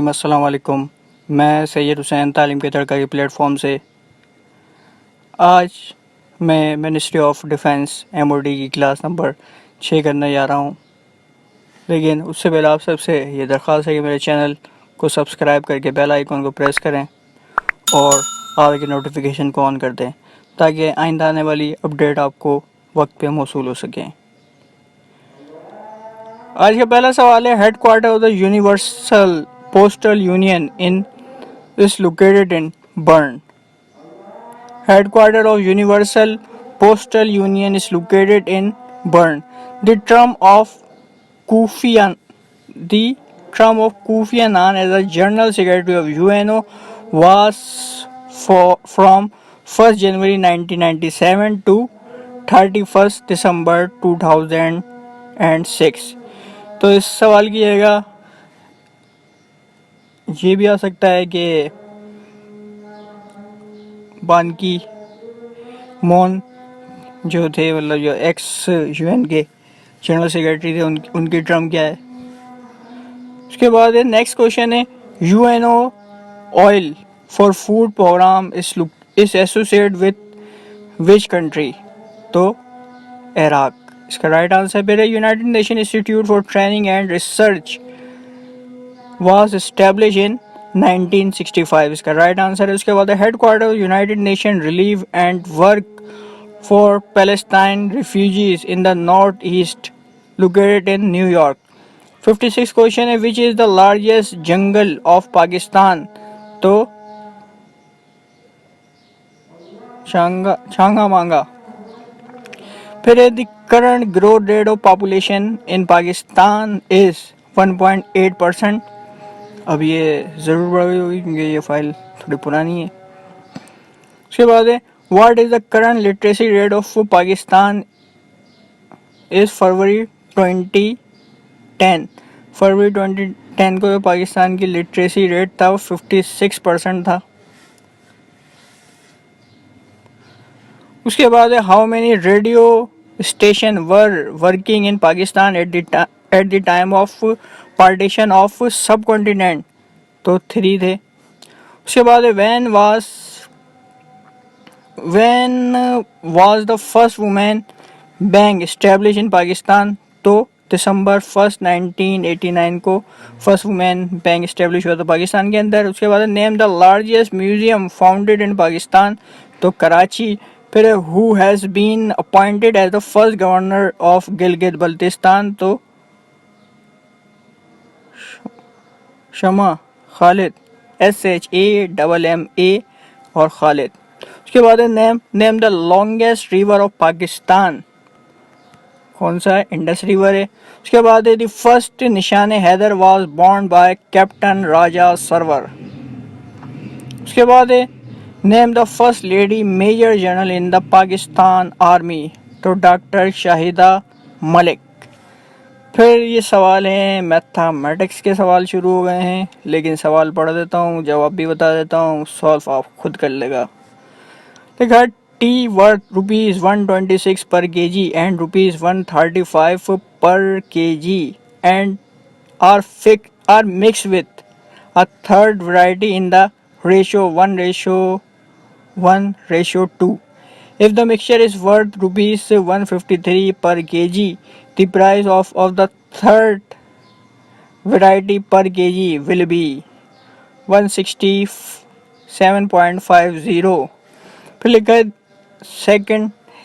रहीम अस्सलाम वालेकुम। मैं सैयद हुसैन तालीम के तड़का के प्लेटफॉर्म से आज मैं मिनिस्ट्री ऑफ डिफेंस MOD की क्लास नंबर 6 करने जा रहा हूँ। लेकिन उससे पहले आप सबसे ये दरख्वास्त है कि मेरे चैनल को सब्सक्राइब करके बेल आइकन को प्रेस करें और आगे की नोटिफिकेशन को ऑन कर दें ताकि आइंदा आने वाली अपडेट आपको वक्त पे मौसूल हो सकें। आज का पहला सवाल है, head quarter of the universal postal union in is located in Bern. Headquarters of Universal Postal Union is located in Bern. The term of Kofi Annan as a General Secretary of UNO was from 1st January 1997 to 31st December 2006. तो इस सवाल की जगह ये भी आ सकता है कि बान की मोन जो थे, मतलब जो एक्स UN के जनरल सेक्रेटरी थे, उनकी टर्म क्या है। उसके बाद नेक्स्ट क्वेश्चन है, UNO oil for food programme is associate with which country. तो इराक इसका राइट आंसर फिर है। United Nation Institute for Training and Research was established in 1965, इसका राइट आंसर है। उसके बाद headquarter of united nation relief and work for Palestine refugees in the north east located in न्यूयॉर्क। 56 question है, which is the largest jungle of Pakistan. तो छांगा मांगा। फिर है, the current growth rate of population in Pakistan is 1.8%। अब ये ज़रूर बढ़ गई होगी क्योंकि ये फाइल थोड़ी पुरानी है। उसके बाद है, what is the current literacy rate of Pakistan is February 2010। फरवरी 2010 को पाकिस्तान की लिटरेसी रेट था वो 56% था। उसके बाद है, how many radio station were working in Pakistan at the time of partition of सब कॉन्टिनेंट। तो 3 थे। उसके बाद when was the first women bank establish in Pakistan. तो दिसंबर 1 1989 को फर्स्ट वुमेन बैंक एस्टेब्लिश हुआ था पाकिस्तान के अंदर। उसके बाद name the largest museum founded in Pakistan. तो कराची। फिर who has been appointed as the first governor of Gilgit Baltistan. तो शमा खालिद, SHAMMA और खालिद। उसके बाद name the longest river of Pakistan. कौन सा है? इंडस रिवर है। उसके बाद the first Nishan Haider was born by captain Raja Sarwar. उसके बाद name the first lady major general in the Pakistan army. तो डॉक्टर शाहिदा मलिक। फिर ये सवाल हैं, मैथमेटिक्स के सवाल शुरू हो गए हैं, लेकिन सवाल पढ़ देता हूँ, जवाब भी बता देता हूँ, सॉल्व आप खुद कर लेगा। देखा, टी वर्थ ₹126 पर kg and ₹135 per kg and are mix with a third variety in the ratio 1:1:2. If the mixture is worth ₹153 per kg, the price of the third variety per kg will be 167.50. फिर लिखा है second,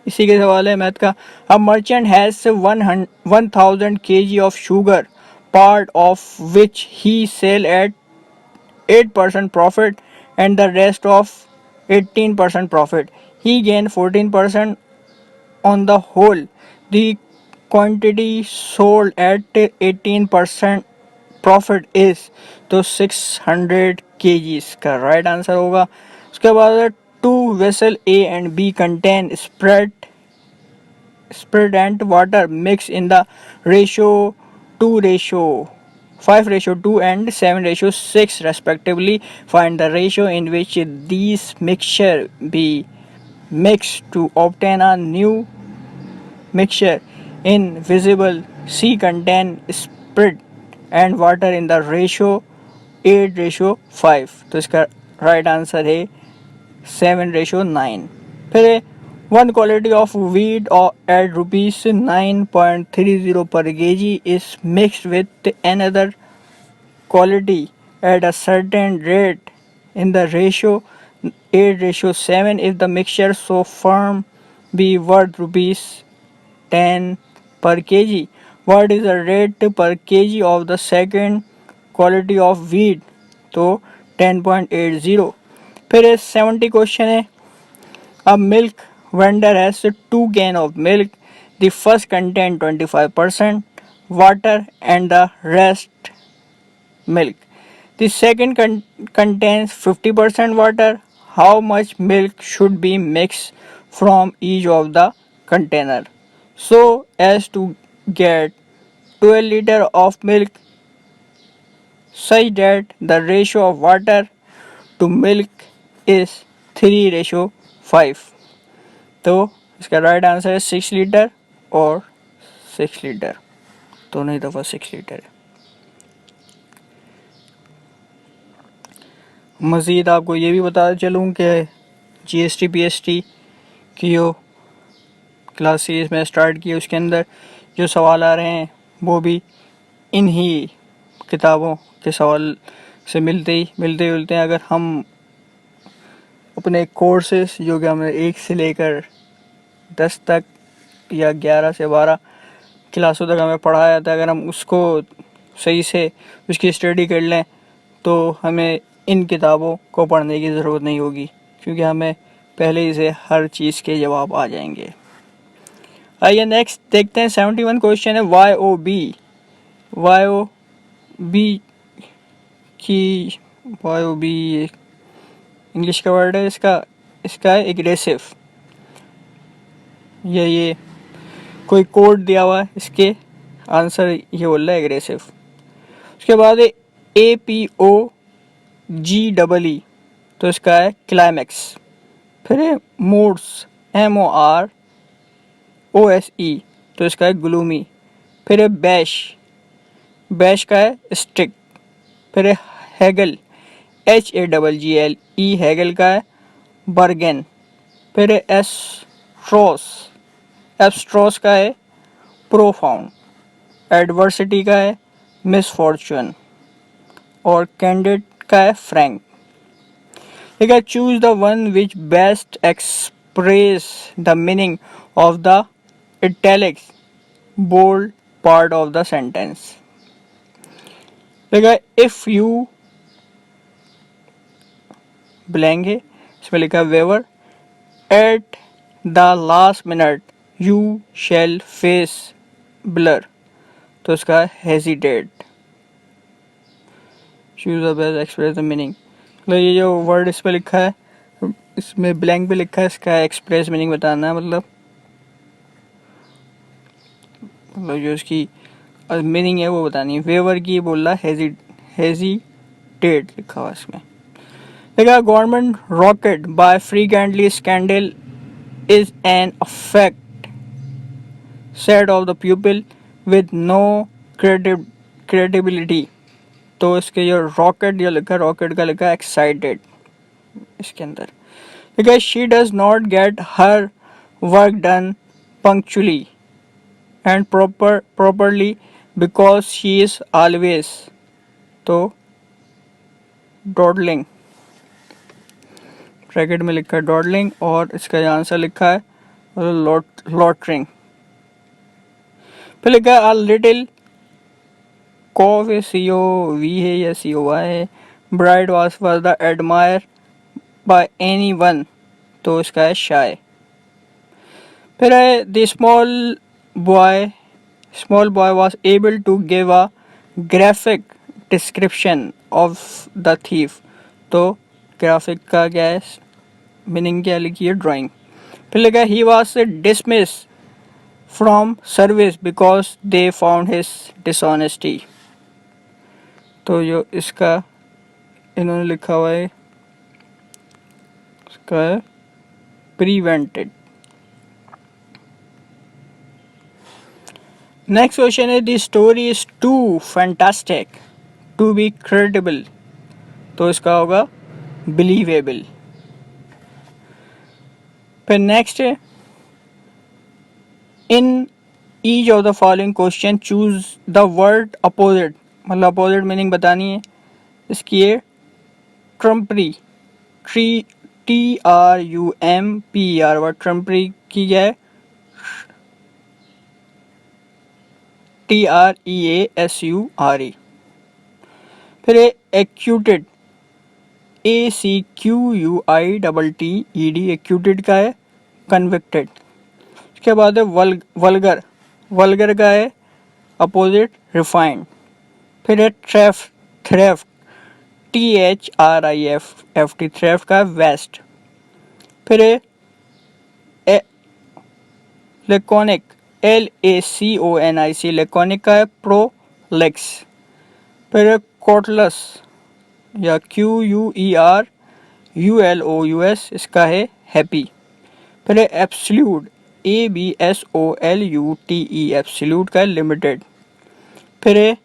इसी के सवाल है math का। A merchant has 1000 kg of sugar, part of which he sell at 8% profit and the rest of 18% profit. He gained 14% on the whole. The quantity sold at 18% profit is तो 600 kgs का right answer होगा। उसके बाद 2 vessel A and B contain spirit and water mix in the ratio 5:2 and 7:6 respectively. Find the ratio in which these mixture be mixed to obtain a new mixture. Invisible C contain spirit and water in the ratio 8:5, तो इसका right answer है 7:9। फिर है one quality of wheat at ₹9.30 per kg is mixed with another quality at a certain rate in the ratio 8:7. If the mixture so firm be worth ₹10 per kg, what is the rate per kg of the second quality of wheat? तो 10.80। फिर 70 question है, a milk vendor has 2 cans of milk. The first contains 25% water and the rest milk. The second contains 50% water. How much milk should be mixed from each of the container so as to get 12 liters of milk, such that the ratio of water to milk is 3:5? तो इसका right answer है 6 litre और 6 litre, दोनों ही दफ़ा 6 litre है। मज़ीद आपको ये भी बताता चलूँ कि GST PST की जो क्लासेस में स्टार्ट की उसके अंदर जो सवाल आ रहे हैं वो भी इन्हीं किताबों के सवाल से मिलते हैं। अगर हम अपने कोर्सेस जो कि हमने 1 से लेकर 10 तक या 11 से 12 क्लासों तक हमें पढ़ाया था, अगर हम उसको सही से उसकी स्टडी कर लें तो हमें इन किताबों को पढ़ने की ज़रूरत नहीं होगी, क्योंकि हमें पहले ही से हर चीज़ के जवाब आ जाएंगे। आइए नेक्स्ट देखते हैं। 71 क्वेश्चन है, वाई ओ बी इंग्लिश का वर्ड है, इसका है एग्रेसिव। ये कोई कोड दिया हुआ है, इसके आंसर ये बोल रहा है एग्रेसिव। उसके बाद है APOGEE, तो इसका है क्लाइमैक्स। फिर है मूड्स, MOROSE, तो इसका है ग्लूमी। फिर है बैश का है स्टिक। फिर है हैगल, HAGGLE, हैगल का है बर्गेन। फिर है एब्स्ट्रॉस का है प्रोफाउंड। एडवर्सिटी का है मिसफॉर्चून और कैंडिड का है फ्रैंक। ठीक है, choose the one which best express the meaning of the italics bold part of the sentence. ठीक है, इफ यू ब्लैंक है, इसमें लिखा है waver at the last minute you shall face blur, तो इसका hesitate. Choose the best express the meaning, मतलब ये जो वर्ड इस पर लिखा है, इसमें ब्लैंक भी लिखा है, इसका एक्सप्रेस मीनिंग बताना है, मतलब जो इसकी मीनिंग है वो बतानी है। वेवर की बोल रहा हेजिटेट लिखा हुआ इसमें। देखा, government rocket by frequently scandal is an effect set of the pupil with no credibility, तो इसके जो रॉकेट जो लिखा, रॉकेट का लिखा एक्साइटेड इसके अंदर। Because she does not get her work done punctually and properly because she is always, तो डॉडलिंग, ब्रैकेट में लिखा है डॉडलिंग और इसका आंसर लिखा है लॉटरिंग। फिर लिखा है लिटिल कॉफ है, COV है या COY है, bride was the admire by anyone, तो इसका है शाय। फिर है the small boy was able to give a graphic description of the thief, तो ग्राफिक का क्या है मीनिंग, क्या लिखी है ड्राइंग। फिर लिखा he was dismiss from service because they found his dishonesty, तो जो इसका इन्होंने लिखा हुआ है इसका है प्रिवेंटेड। नेक्स्ट क्वेश्चन है, the story is too fantastic to be credible तो इसका होगा बिलीवेबल। फिर नेक्स्ट है, in each of the following question choose the word opposite, मतलब अपोजिट मीनिंग बतानी है इसकी है। ट्रम्परी, TRUMPER, वर्ड ट्रम्परी की क्या है? TREASURE। फिर एक्यूटेड, ACQUITTED, एक्यूटेड का है कन्विक्टेड। उसके बाद है वल्गर, वल्गर का है अपोजिट रिफाइंड। फिर है थ्रेफ्ट, थ्रेफ्ट THRIFT, थ्रेफ्ट का वेस्ट। फिर है लेकोनिक, LACONIC, लेकोनिक का है प्रोलेक्स। फिर है कोटलस या QUERULOUS, इसका है हैप्पी। फिर है एब्सोल्यूट, ABSOLUTE, एब्सोल्यूट का है लिमिटेड। फिर है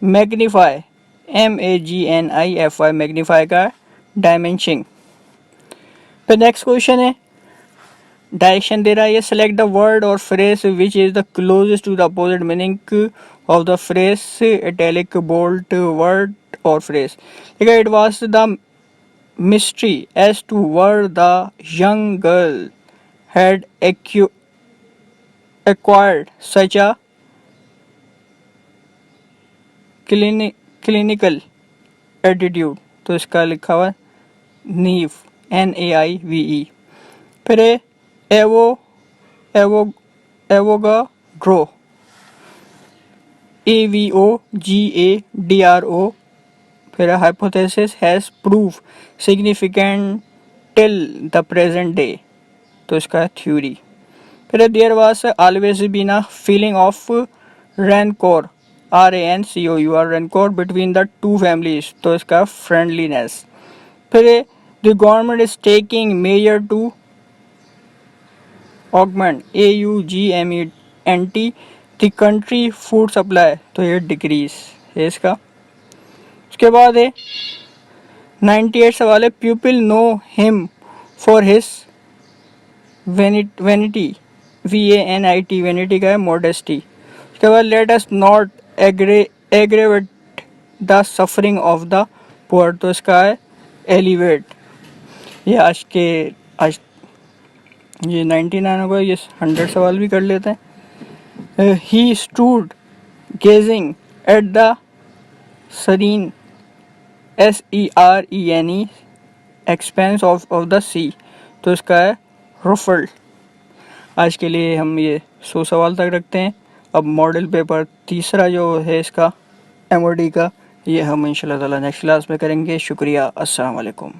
मैग्नीफाई, MAGNIFI, मैग्नीफाई का डायमेंशन। फिर नेक्स्ट क्वेश्चन है, डायरेक्शन दे रहा है ये, सेलेक्ट द वर्ड और phrase which is the closest to the opposite meaning of the phrase, italic, bold word और फ्रेज। देखिए, it was the mystery as to where the young girl had acquired such a clinical attitude, तो इसका लिखा हुआ नीव, NAIVE। फिर है एवो एवो एवोगाड्रो, AVOGADRO। फिर hypothesis has prove significant till the present day, तो इसका थ्योरी। फिर there was always been a feeling of rancour, RANCOUR, rancour between the two families, तो इसका फ्रेंडलीनेस। फिर the government is taking major to augment, AUGMENT, the country food supply, तो ये decrease है इसका। उसके बाद है 98 सवाल है, people know him for his vanity, VANIT, vanity का है मॉडेस्टी। उसके बाद let us not aggravate the suffering of the poor, तो इसका है एलिवेट। ये आज ये 99 होगा, ये 100 सवाल भी कर लेते हैं। He stood gazing at the serene, SERENE, expanse of the sea, तो इसका है रुफल्ड। आज के लिए हम ये 100 सवाल तक रखते हैं। अब मॉडल पेपर तीसरा जो है इसका MOD का, ये हम इंशाल्लाह ताला नेक्स्ट क्लास में करेंगे। शुक्रिया, अस्सलाम वालेकुम।